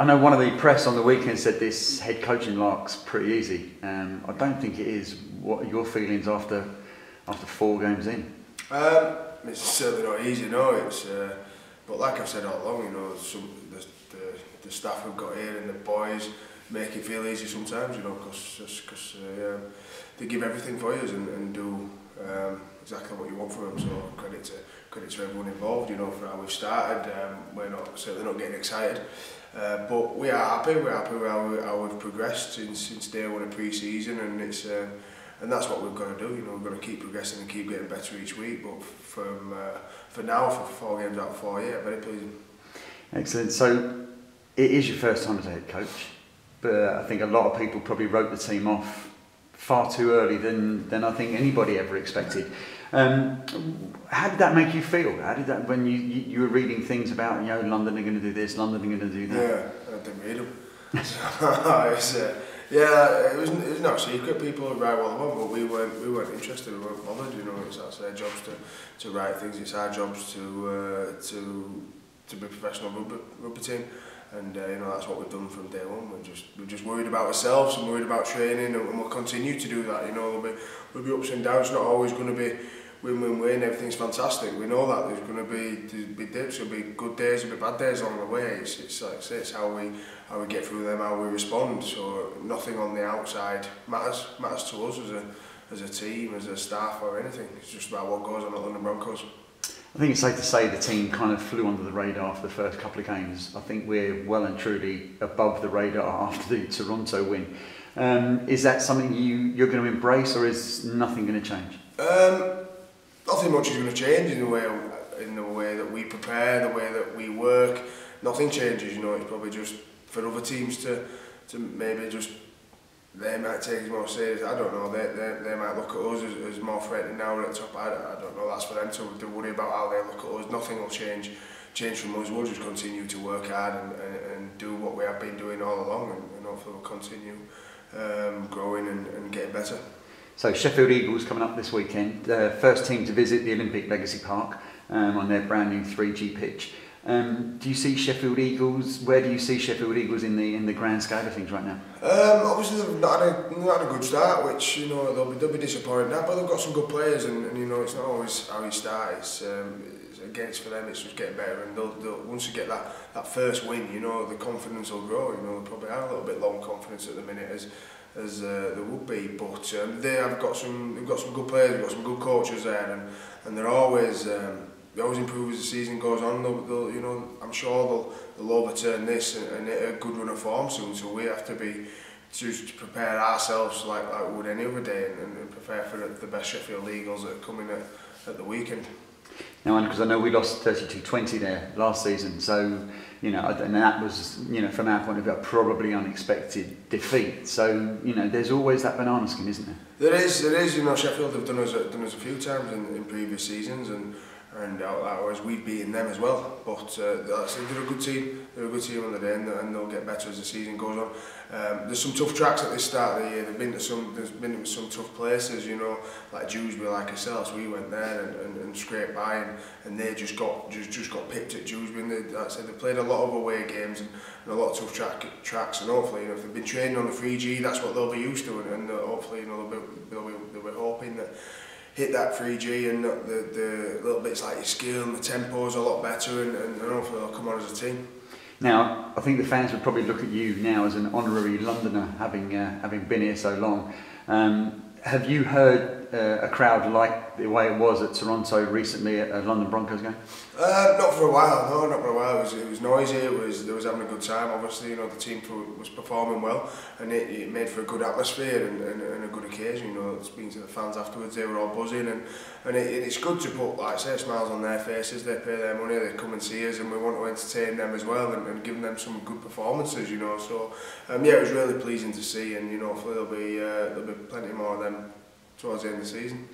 I know one of the press on the weekend said this head coaching lark's pretty easy. I don't think it is. What are your feelings after 4 games in? It's certainly not easy, no. It's but like I've said all along, you know, the staff we've got here and the boys make it feel easy sometimes, you know, because they give everything for you and do exactly what you want from them. So credit to everyone involved, you know, for how we've started. We're certainly not getting excited, but we are happy. We're happy with how we've progressed since day one of pre-season, and it's and that's what we've got to do. You know, we've got to keep progressing and keep getting better each week. But for now, for 4 games out of 4, yeah, very pleasing. Excellent. So it is your first time as a head coach, but I think a lot of people probably wrote the team off far too early than I think anybody ever expected. How did that make you feel? How did that, when you were reading things about, you know, London are going to do this, London are going to do that? Yeah, I didn't read them. It was no secret. People would write what they want, but we weren't interested. We weren't bothered. You know, that's their jobs to write things. It's our jobs to be a professional rugby team. And you know, that's what we've done from day one. We're just worried about ourselves and worried about training, and we'll continue to do that. You know, there'll be ups and downs. It's not always going to be win. Everything's fantastic. We know that there's going to be dips. There'll be good days. There'll be bad days along the way. It's like I say, it's how we get through them, how we respond. So nothing on the outside matters to us as a team, as a staff, or anything. It's just about what goes on at London Broncos. I think it's safe to say the team kind of flew under the radar for the first couple of games. I think we're well and truly above the radar after the Toronto win. Is that something you're going to embrace, or is nothing going to change? Nothing much is going to change in the way that we prepare, the way that we work. Nothing changes, you know. It's probably just for other teams to maybe just, they might take it more serious. I don't know. They might look at us as more threatening now at the top. I don't know. That's for them to worry about how they look at us. Nothing will change from us. We'll just continue to work hard and do what we have been doing all along, and hopefully we'll continue growing and getting better. So Sheffield Eagles coming up this weekend. First team to visit the Olympic Legacy Park on their brand new 3G pitch. Do you see Sheffield Eagles? Where do you see Sheffield Eagles in the grand scale of things right now? Obviously they've not had a good start, which, you know, they'll be disappointed at, but they've got some good players, and you know, it's not always how you start. It's for them. It's just getting better, and they'll once you get that first win, you know, the confidence will grow. You know, they probably are a little bit low on confidence at the minute as they would be, but they've got some good players. They've got some good coaches there, and they're always. They always improve as the season goes on. They'll, you know, I'm sure they'll overturn this and hit a good run of form soon. So we have to be to prepare ourselves like we would any other day, and prepare for the best Sheffield Eagles that are coming at the weekend. Now, because I know we lost 32-20 there last season, so you know, and that was, you know, from our point of view, a probably unexpected defeat. So you know, there's always that banana skin, isn't there? There is. You know, Sheffield have done us a few times in previous seasons, and as we've beaten them as well. But they're a good team. They're a good team on the day, and they'll get better as the season goes on. There's some tough tracks at this start of the year. There's been to some tough places, you know, like Dewsbury, like ourselves. We went there and scraped by, and they just got picked at Dewsbury. And like I said, they played a lot of away games and a lot of tough tracks. And hopefully, you know, if they've been training on the 3G, that's what they'll be used to. And hopefully, you know, they'll be hoping that hit that 3G and the little bits like your skill and the tempo's a lot better, and hopefully they'll come on as a team. Now, I think the fans would probably look at you now as an honorary Londoner, having been here so long. Have you heard a crowd like the way it was at Toronto recently at a London Broncos game? Not for a while, no, not for a while. It was noisy. They was having a good time. Obviously, you know, the team was performing well, and it made for a good atmosphere and a good occasion. You know, speaking to the fans afterwards, they were all buzzing, and it's good to put, like I say, smiles on their faces. They pay their money, they come and see us, and we want to entertain them as well and give them some good performances. You know, so yeah, it was really pleasing to see, and you know, hopefully there'll be plenty more of them towards the end of the season.